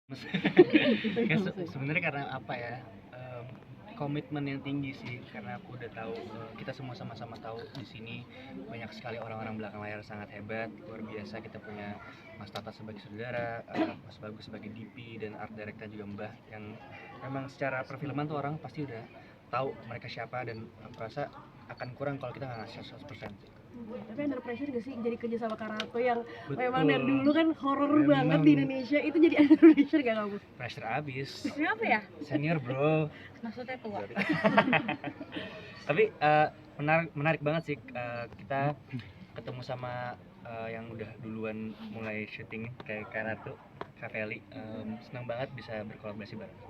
Ya, sebenarnya karena apa ya, komitmen yang tinggi sih, karena aku udah tahu, kita semua sama-sama tahu di sini banyak sekali orang-orang belakang layar sangat hebat, luar biasa. Kita punya Mas Tata sebagai saudara, Mas Bagus sebagai DP, dan art director juga Mbah, yang memang secara perfilman tuh orang pasti udah tahu mereka siapa, dan aku rasa akan kurang kalau kita nggak ngasih 100% sih. Tapi under pressure gak sih jadi kerja sama Karato yang Betul. memang dari dulu kan horor Memang. banget di Indonesia, itu jadi under pressure gak kamu? Pressure abis. Kenapa ya? Senior bro. Maksudnya tua. Tapi menarik banget sih, kita ketemu sama yang udah duluan mulai syuting kayak Karato, Kak Feli. Senang banget bisa berkolaborasi bareng.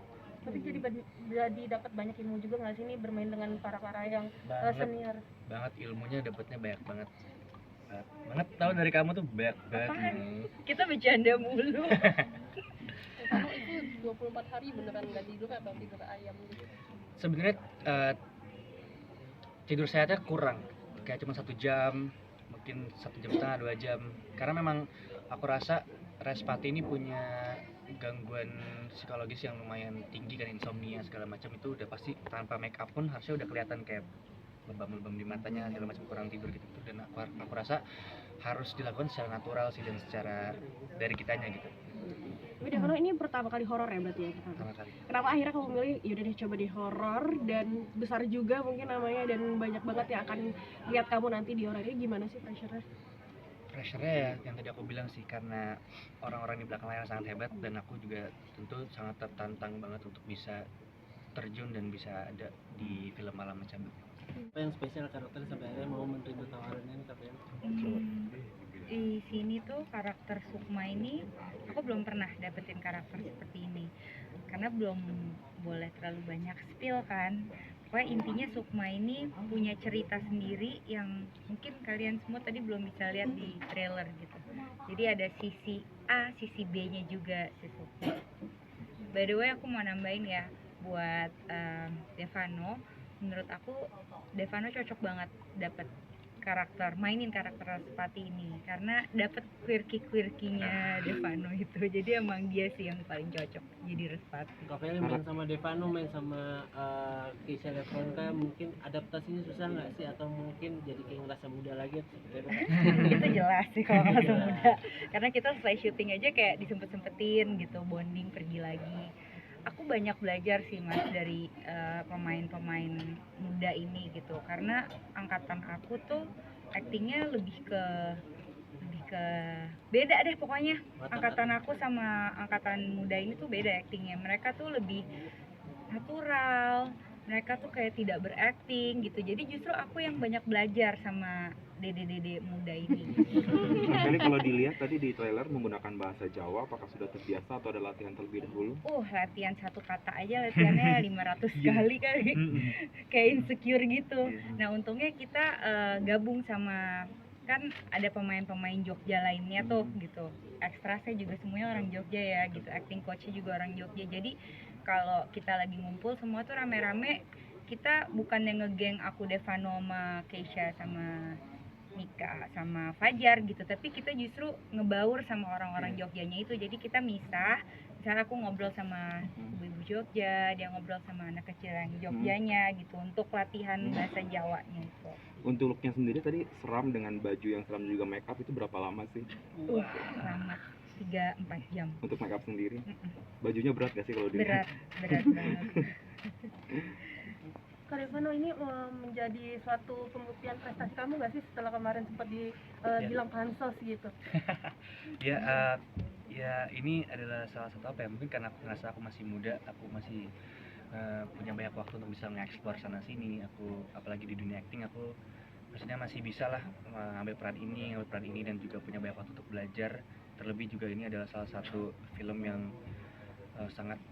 Tapi jadi dapat banyak ilmu juga nggak sih nih bermain dengan para yang senior? Banget, ilmunya dapatnya banyak banget. Banget tahu dari kamu tuh banyak banget. Kita bercanda mulu. Kamu itu 24 hari beneran nggak tidur atau tidur ayam gitu? Sebenarnya tidur sehatnya kurang, kayak cuma 1 jam, mungkin 1,5 jam, 2 jam. Karena memang aku rasa Respati ini punya gangguan psikologis yang lumayan tinggi kan, insomnia segala macam. Itu udah pasti tanpa make up pun harusnya udah kelihatan kayak lebam-lebam di matanya segala macam, kurang tidur gitu. Dan aku rasa harus dilakukan secara natural sih, dan secara dari kitanya gitu. Tapi Devano ini pertama kali horor ya berarti ya? Pertama kali. Kenapa akhirnya kamu milih yaudah deh coba di horor, dan besar juga mungkin namanya, dan banyak banget yang akan lihat kamu nanti di horor ini? Gimana sih pressure-nya? Pressure-nya ya yang tadi aku bilang sih, karena orang-orang di belakang layar sangat hebat, dan aku juga tentu sangat tertantang banget untuk bisa terjun dan bisa ada di film Malam Mencabut. Apa yang spesial karakter sampai akhirnya mau menerima tawarannya nih Kak Feli? Di sini tuh karakter Sukma ini aku belum pernah dapetin karakter seperti ini, karena belum boleh terlalu banyak spill kan. Pokoknya intinya Sukma ini punya cerita sendiri yang mungkin kalian semua tadi belum bisa lihat di trailer gitu. Jadi ada sisi A, sisi B-nya juga si Sukma. By the way, aku mau nambahin ya buat Devano. Menurut aku Devano cocok banget dapet mainin karakter Respati ini, karena dapet quirky-nya Devano itu. Jadi emang dia sih yang paling cocok jadi Respati. Kak Feli main sama Devano, main sama Keisha Levonka, mungkin adaptasinya susah nggak sih, atau mungkin jadi kayak ngerasa muda lagi atau seperti apa? Itu jelas sih kalau ngerasa muda, karena kita selesai syuting aja kayak disempet-sempetin gitu, bonding, pergi lagi. Aku banyak belajar sih Mas dari pemain-pemain muda ini gitu, karena angkatan aku tuh aktingnya lebih ke beda deh pokoknya. Angkatan aku sama angkatan muda ini tuh beda aktingnya. Mereka tuh lebih natural, mereka tuh kayak tidak berakting gitu. Jadi justru aku yang banyak belajar sama dede-dede muda ini. Kali kalau dilihat tadi di trailer menggunakan bahasa Jawa, apakah sudah terbiasa atau ada latihan terlebih dahulu? Latihan satu kata aja latihannya 500 kali kali. Kayak insecure gitu. Nah untungnya kita gabung sama, kan ada pemain-pemain Jogja lainnya tuh gitu. Ekstra saya juga semuanya orang Jogja ya gitu. Acting coachnya juga orang Jogja. Jadi kalau kita lagi ngumpul semua tuh rame-rame, kita bukan yang ngegeng aku Devano sama Keisha sama Mika sama Fajar gitu, tapi kita justru ngebaur sama orang-orang Jogjanya itu. Jadi kita misah, misalnya aku ngobrol sama ibu-ibu Jogja, dia ngobrol sama anak kecil yang Jogjanya gitu, untuk latihan bahasa Jawanya itu. Untuk looknya sendiri tadi seram dengan baju yang seram juga make up, itu berapa lama sih? Lama, 3-4 jam. Untuk make up sendiri? Bajunya berat gak sih kalau dilihat? Berat banget. Kak Devano, ini menjadi suatu pembuktian prestasi kamu nggak sih setelah kemarin sempat bilang pansos gitu? Ya ini adalah salah satu apa ya, mungkin karena aku ngerasa aku masih muda, aku masih punya banyak waktu untuk bisa mengeksplor sana sini. Aku apalagi di dunia acting, aku maksudnya masih bisa lah ngambil peran ini, dan juga punya banyak waktu untuk belajar. Terlebih juga ini adalah salah satu film yang sangat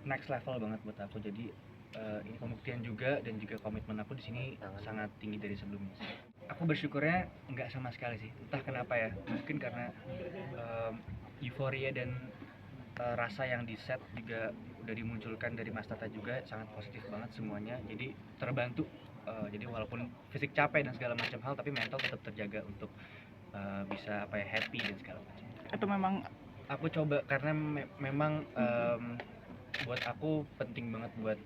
next level banget buat aku. Jadi ini pembuktian juga, dan juga komitmen aku di sini sangat tinggi dari sebelumnya. Aku bersyukurnya nggak sama sekali sih, entah kenapa ya, mungkin karena euforia dan rasa yang di set juga udah dimunculkan dari Mas Tata juga sangat positif banget semuanya. Jadi terbantu, jadi walaupun fisik capek dan segala macam hal, tapi mental tetap terjaga untuk bisa happy dan segala macam. Atau memang aku coba karena memang buat aku penting banget buat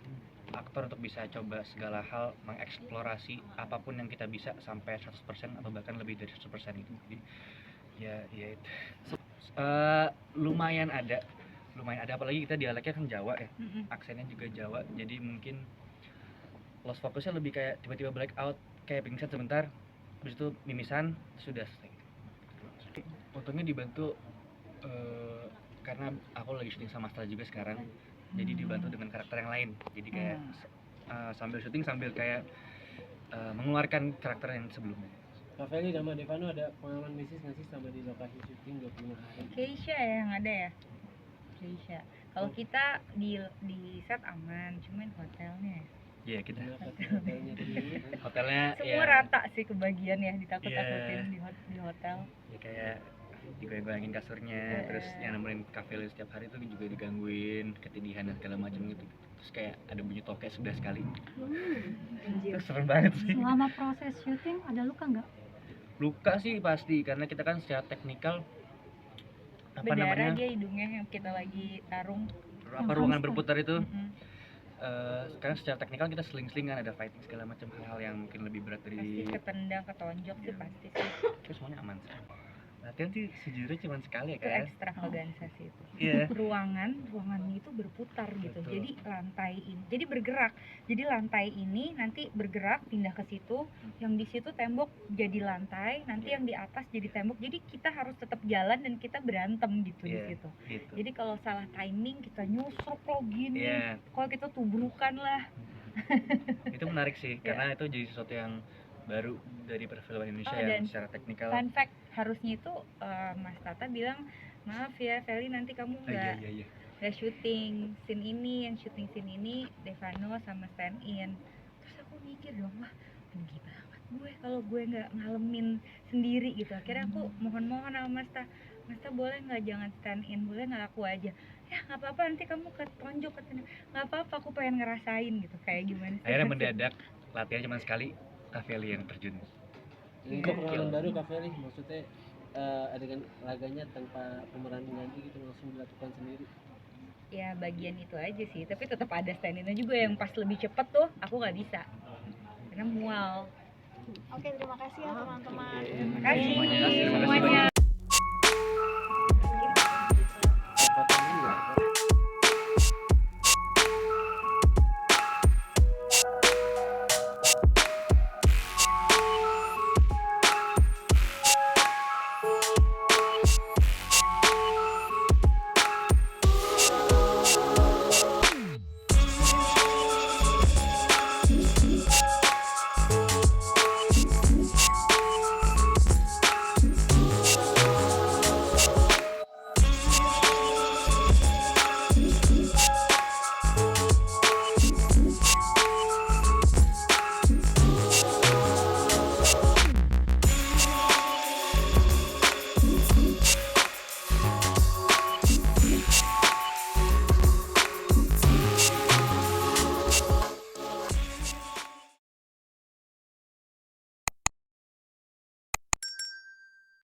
aktor untuk bisa coba segala hal, mengeksplorasi apapun yang kita bisa sampai 100% atau bahkan lebih dari 100% itu. Jadi ya itu. Lumayan ada apalagi kita dialeknya kan Jawa ya, aksennya juga Jawa, jadi mungkin lost fokusnya lebih kayak tiba-tiba black out, kayak pingsan sebentar, habis itu mimisan, sudah selesai. Untungnya dibantu karena aku lagi syuting sama Astra juga sekarang, jadi dibantu dengan karakter yang lain, jadi kayak sambil syuting sambil kayak mengeluarkan karakter yang sebelumnya. Kak Feli sama Devano ada pengalaman bisnis nggak sih sama di lokasi syuting 25 hari? Keisha ya yang ada ya. Keisha. Kalau kita di set aman, cuman hotelnya. Iya kita Kenapa tuh hotelnya di hotelnya Semua ya, rata sih kebagian ya, ditakut-takutin di hotel. ya kayak digoyang-goyangin kasurnya, terus yang nemenin kafe setiap hari itu juga digangguin, ketindihan dan segala macam gitu. Terus kayak ada bunyi toke sebelah sekali. Itu serem banget sih. Selama proses syuting ada luka nggak? Luka sih pasti, karena kita kan secara teknikal apa Berdarah namanya, dia hidungnya yang kita lagi tarung. ruangan berputar itu. Mm-mm. Sekarang secara teknikal kita seling-selingan, ada fighting segala macam hal yang mungkin lebih berat Pasti dari ketendang, ketonjok sih pasti sih. itu, semuanya aman sih. Latihan sih sejujurnya cuma sekali ya Itu kan. ekstravaganza sih itu. Iya. Ruangannya itu berputar gitu. Betul. Jadi lantai ini, jadi bergerak. Jadi lantai ini nanti bergerak pindah ke situ, yang di situ tembok jadi lantai, nanti yang di atas jadi tembok. Jadi kita harus tetap jalan dan kita berantem gitu di Iya, situ. gitu. Jadi kalau salah timing kita nyusruk lo gini. Iya, Kalau kita tubrukan lah. itu menarik sih, Iya. karena itu jadi sesuatu yang baru dari perfilman Indonesia Oh, yang dan secara teknikal. Fun fact, harusnya itu Mas Tata bilang, maaf ya Feli, nanti kamu Iya, nggak iya. syuting scene ini, yang syuting scene ini Devano sama stand in. Terus aku mikir dong, wah rugi banget gue kalau gue nggak ngalamin sendiri gitu. Akhirnya aku mohon-mohon sama Mas Tata, boleh nggak jangan stand in, boleh nggak aku aja. Ya nggak apa-apa, nanti kamu ketonjok katanya. Nggak apa-apa, aku pengen ngerasain gitu, kayak gimana sih. Akhirnya mendadak, latihan cuma sekali, Kak Feli yang terjun. Ini pengalaman baru Kak Feli, maksudnya adegan laganya tanpa pemeran pengganti gitu langsung dilakukan sendiri. Ya bagian itu aja sih, tapi tetap ada stand-innya juga yang pas lebih cepet tuh aku nggak bisa karena mual. Oke, terima kasih ya teman-teman. Terima kasih Terima kasih semuanya.